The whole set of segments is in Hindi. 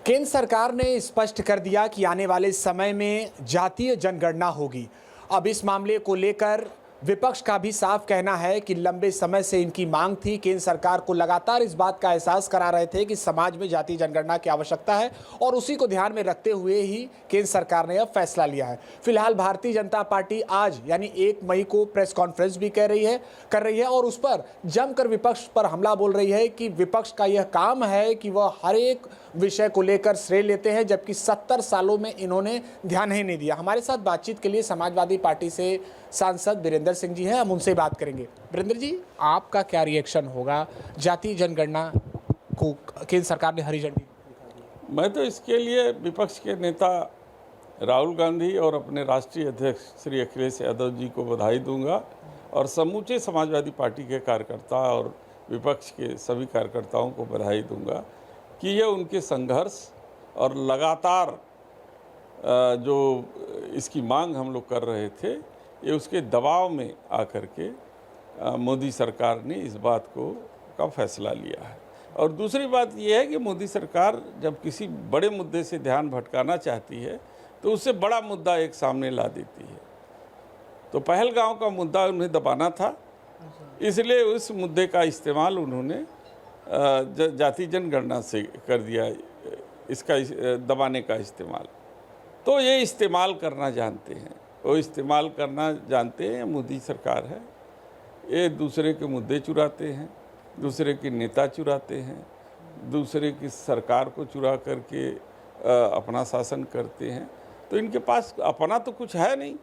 केंद्र सरकार ने स्पष्ट कर दिया कि आने वाले समय में जातीय जनगणना होगी। अब इस मामले को लेकर विपक्ष का भी साफ कहना है कि लंबे समय से इनकी मांग थी। केंद्र सरकार को लगातार इस बात का एहसास करा रहे थे कि समाज में जातीय जनगणना की आवश्यकता है और उसी को ध्यान में रखते हुए ही केंद्र सरकार ने अब फैसला लिया है। फिलहाल भारतीय जनता पार्टी आज यानी 1 मई को प्रेस कॉन्फ्रेंस भी कर रही है और उस पर जमकर विपक्ष पर हमला बोल रही है कि विपक्ष का यह काम है कि वह हर एक विषय को लेकर श्रेय लेते हैं, जबकि 70 सालों में इन्होंने ध्यान ही नहीं दिया। हमारे साथ बातचीत के लिए समाजवादी पार्टी से सांसद वीरेंद्र सिंह जी हैं, हम उनसे बात करेंगे। वीरेंद्र जी, आपका क्या रिएक्शन होगा? जातीय जनगणना को केंद्र सरकार ने हरी झंडी। मैं तो इसके लिए विपक्ष के नेता राहुल गांधी और अपने राष्ट्रीय अध्यक्ष श्री अखिलेश यादव जी को बधाई दूंगा और समूचे समाजवादी पार्टी के कार्यकर्ता और विपक्ष के सभी कार्यकर्ताओं को बधाई दूंगा कि ये उनके संघर्ष और लगातार जो इसकी मांग हम लोग कर रहे थे, ये उसके दबाव में आकर के मोदी सरकार ने इस बात का फैसला लिया है। और दूसरी बात ये है कि मोदी सरकार जब किसी बड़े मुद्दे से ध्यान भटकाना चाहती है तो उससे बड़ा मुद्दा एक सामने ला देती है। तो पहलगांव का मुद्दा उन्हें दबाना था, इसलिए उस मुद्दे का इस्तेमाल उन्होंने जाति जनगणना से कर दिया, इसका दबाने का इस्तेमाल। तो ये इस्तेमाल करना जानते हैं, वो इस्तेमाल करना जानते हैं। मोदी सरकार है, ये दूसरे के मुद्दे चुराते हैं, दूसरे के नेता चुराते हैं, दूसरे की सरकार को चुरा करके अपना शासन करते हैं। तो इनके पास अपना तो कुछ है नहीं,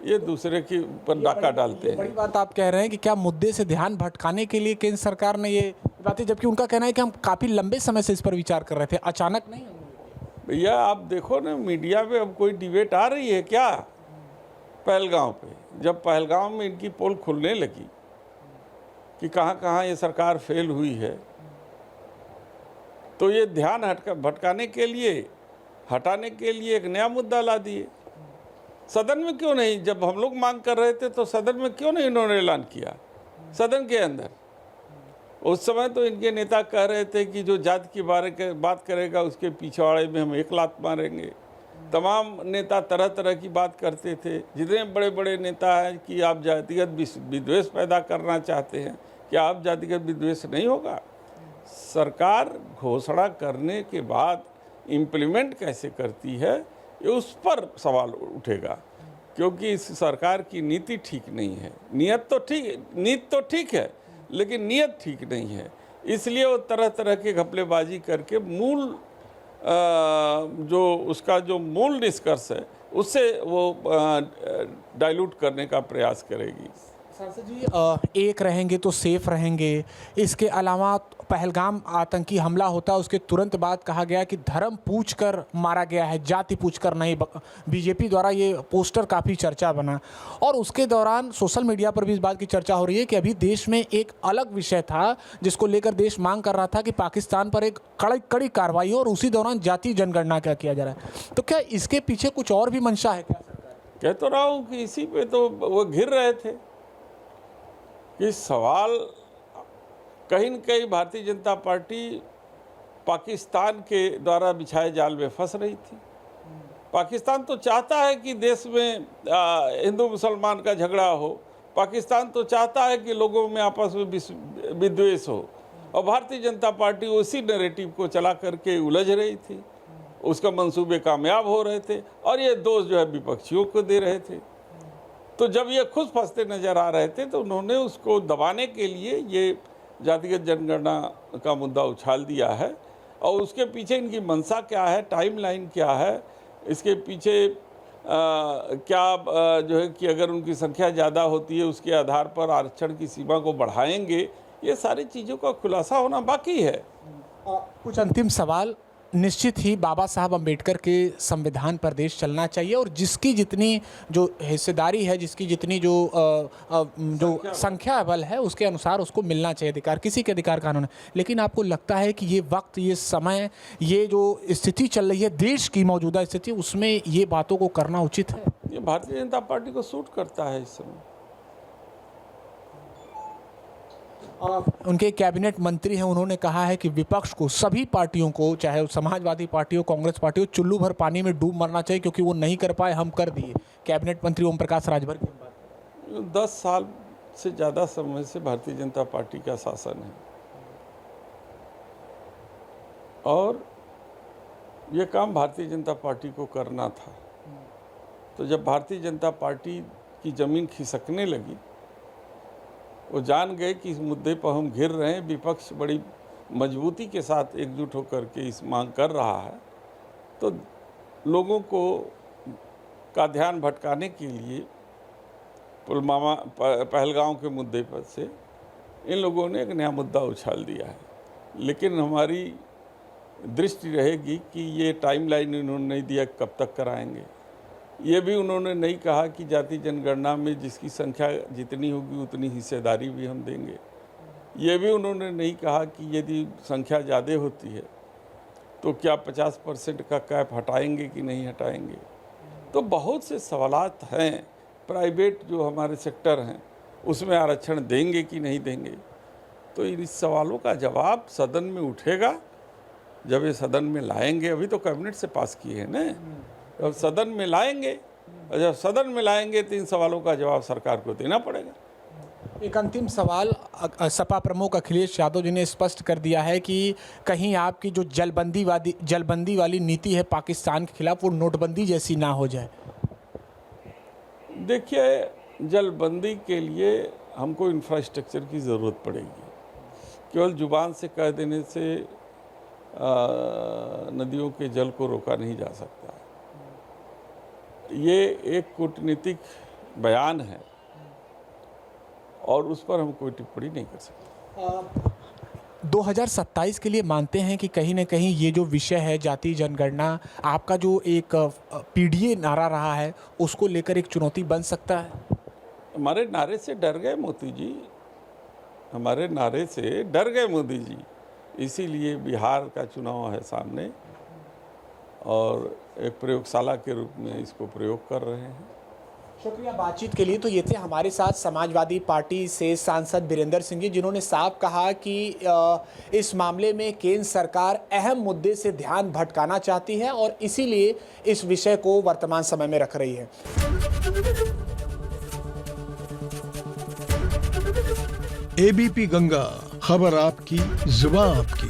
ये दूसरे के ऊपर डाका डालते हैं। बड़ी बात आप कह रहे हैं कि क्या मुद्दे से ध्यान भटकाने के लिए केंद्र सरकार ने ये बातें, जबकि उनका कहना है कि हम काफ़ी लंबे समय से इस पर विचार कर रहे थे, अचानक नहीं। भैया आप देखो ना, मीडिया में अब कोई डिबेट आ रही है क्या? पहलगांव पे, जब पहलगांव में इनकी पोल खुलने लगी कि कहाँ कहाँ ये सरकार फेल हुई है, तो ये ध्यान भटकाने के लिए, हटाने के लिए एक नया मुद्दा ला दिए। सदन में क्यों नहीं? जब हम लोग मांग कर रहे थे तो सदन में क्यों नहीं इन्होंने ऐलान किया? सदन के अंदर उस समय तो इनके नेता कह रहे थे कि जो जाति के बारे में बात करेगा उसके पिछवाड़े में हम 1 लात मारेंगे। तमाम नेता तरह तरह की बात करते थे। जितने बड़े बड़े नेता हैं कि आप जातिगत विद्वेष पैदा करना चाहते हैं, क्या आप जातिगत विद्वेष नहीं होगा? सरकार घोषणा करने के बाद इम्प्लीमेंट कैसे करती है, ये उस पर सवाल उठेगा, क्योंकि इस सरकार की नीति ठीक नहीं है। नीयत तो ठीक है, लेकिन नीयत ठीक नहीं है। इसलिए वो तरह तरह के घपलेबाजी करके जो मूल निष्कर्ष है उससे वो डाइल्यूट करने का प्रयास करेगी। सांसद जी, एक रहेंगे तो सेफ रहेंगे। इसके अलावा पहलगाम आतंकी हमला होता है, उसके तुरंत बाद कहा गया कि धर्म पूछकर मारा गया है, जाति पूछकर नहीं। बीजेपी द्वारा ये पोस्टर काफ़ी चर्चा बना और उसके दौरान सोशल मीडिया पर भी इस बात की चर्चा हो रही है कि अभी देश में एक अलग विषय था जिसको लेकर देश मांग कर रहा था कि पाकिस्तान पर एक कड़ी कार्रवाई हो और उसी दौरान जातीय जनगणना क्या किया जा रहा है। तो क्या इसके पीछे कुछ और भी मंशा है क्या? कह तो रहा हूँ कि इसी पे तो वो घिर रहे थे कि सवाल कहीं न कहीं भारतीय जनता पार्टी पाकिस्तान के द्वारा बिछाए जाल में फंस रही थी। पाकिस्तान तो चाहता है कि देश में हिंदू मुसलमान का झगड़ा हो, पाकिस्तान तो चाहता है कि लोगों में आपस में विद्वेष हो, और भारतीय जनता पार्टी उसी नैरेटिव को चला करके उलझ रही थी। उसका मंसूबे कामयाब हो रहे थे और ये दोष जो है विपक्षियों को दे रहे थे। तो जब ये खुद फंसते नजर आ रहे थे तो उन्होंने उसको दबाने के लिए ये जातिगत जनगणना का मुद्दा उछाल दिया है। और उसके पीछे इनकी मंशा क्या है, टाइमलाइन क्या है, इसके पीछे क्या जो है कि अगर उनकी संख्या ज़्यादा होती है उसके आधार पर आरक्षण की सीमा को बढ़ाएंगे, ये सारी चीज़ों का खुलासा होना बाकी है। कुछ अंतिम सवाल। निश्चित ही बाबा साहब अम्बेडकर के संविधान पर देश चलना चाहिए और जिसकी जितनी जो हिस्सेदारी है, जिसकी जितनी जो संख्या बल है, उसके अनुसार उसको मिलना चाहिए अधिकार, किसी के अधिकार कानून है। लेकिन आपको लगता है कि ये वक्त, ये समय, ये जो स्थिति चल रही है देश की मौजूदा स्थिति, उसमें ये बातों को करना उचित है? ये भारतीय जनता पार्टी को सूट करता है इस समय। उनके कैबिनेट मंत्री हैं, उन्होंने कहा है कि विपक्ष को, सभी पार्टियों को, चाहे वो समाजवादी पार्टी हो, कांग्रेस पार्टी हो, चुल्लू भर पानी में डूब मरना चाहिए क्योंकि वो नहीं कर पाए, हम कर दिए। कैबिनेट मंत्री ओम प्रकाश राजभर की बात। 10 साल से ज़्यादा समय से भारतीय जनता पार्टी का शासन है और ये काम भारतीय जनता पार्टी को करना था। तो जब भारतीय जनता पार्टी की ज़मीन खिसकने लगी, वो जान गए कि इस मुद्दे पर हम घिर रहे हैं, विपक्ष बड़ी मजबूती के साथ एकजुट होकर के इस मांग कर रहा है, तो लोगों को का ध्यान भटकाने के लिए पुलवामा पहलगांव के मुद्दे पर से इन लोगों ने एक नया मुद्दा उछाल दिया है। लेकिन हमारी दृष्टि रहेगी कि ये टाइमलाइन इन्होंने नहीं दिया कब तक कराएंगे। ये भी उन्होंने नहीं कहा कि जाति जनगणना में जिसकी संख्या जितनी होगी उतनी हिस्सेदारी भी हम देंगे। ये भी उन्होंने नहीं कहा कि यदि संख्या ज़्यादा होती है तो क्या 50% का कैप हटाएंगे कि नहीं हटाएंगे। तो बहुत से सवालात हैं। प्राइवेट जो हमारे सेक्टर हैं उसमें आरक्षण देंगे कि नहीं देंगे। तो इन सवालों का जवाब सदन में उठेगा जब ये सदन में लाएंगे। अभी तो कैबिनेट से पास किए हैं ना, अब सदन में लाएंगे और जब सदन में लाएंगे तो इन सवालों का जवाब सरकार को देना पड़ेगा। एक अंतिम सवाल, सपा प्रमुख अखिलेश यादव जी ने स्पष्ट कर दिया है कि कहीं आपकी जो जलबंदी वाली नीति है पाकिस्तान के खिलाफ, वो नोटबंदी जैसी ना हो जाए। देखिए, जलबंदी के लिए हमको इंफ्रास्ट्रक्चर की ज़रूरत पड़ेगी। केवल जुबान से कह देने से नदियों के जल को रोका नहीं जा सकता। ये एक कूटनीतिक बयान है और उस पर हम कोई टिप्पणी नहीं कर सकते। 2027 के लिए मानते हैं कि कहीं ना कहीं ये जो विषय है जाति जनगणना, आपका जो एक पीडीए नारा रहा है, उसको लेकर एक चुनौती बन सकता है? हमारे नारे से डर गए मोदी जी, हमारे नारे से डर गए मोदी जी। इसीलिए बिहार का चुनाव है सामने और एक प्रयोगशाला के रूप में इसको प्रयोग कर रहे हैं। शुक्रिया बातचीत के लिए। तो ये थे हमारे साथ समाजवादी पार्टी से सांसद बीरेंद्र सिंह जी, जिन्होंने साफ कहा कि इस मामले में केंद्र सरकार अहम मुद्दे से ध्यान भटकाना चाहती है और इसीलिए इस विषय को वर्तमान समय में रख रही है। एबीपी गंगा, खबर आपकी, जुबान आपकी।